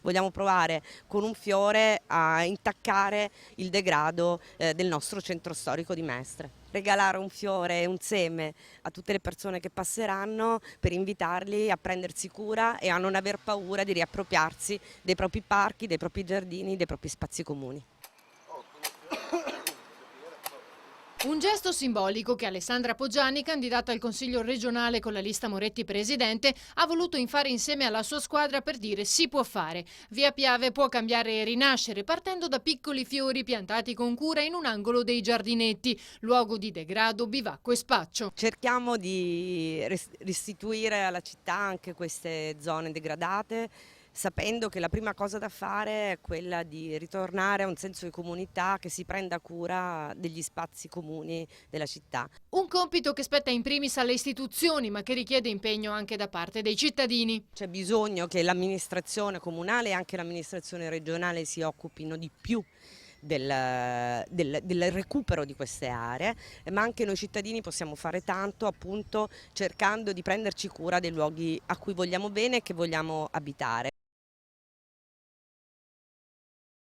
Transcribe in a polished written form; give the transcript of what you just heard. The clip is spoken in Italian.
vogliamo provare con un fiore a intaccare il degrado del nostro centro storico di Mestre. Regalare un fiore e un seme a tutte le persone che passeranno per invitarli a prendersi cura e a non aver paura di riappropriarsi dei propri parchi, dei propri giardini, dei propri spazi comuni. Un gesto simbolico che Alessandra Poggiani, candidata al Consiglio regionale con la lista Moretti presidente, ha voluto infare insieme alla sua squadra per dire si può fare. Via Piave può cambiare e rinascere partendo da piccoli fiori piantati con cura in un angolo dei giardinetti, luogo di degrado, bivacco e spaccio. Cerchiamo di restituire alla città anche queste zone degradate, sapendo che la prima cosa da fare è quella di ritornare a un senso di comunità che si prenda cura degli spazi comuni della città. Un compito che spetta in primis alle istituzioni, ma che richiede impegno anche da parte dei cittadini. C'è bisogno che l'amministrazione comunale e anche l'amministrazione regionale si occupino di più del recupero di queste aree, ma anche noi cittadini possiamo fare tanto, appunto cercando di prenderci cura dei luoghi a cui vogliamo bene e che vogliamo abitare.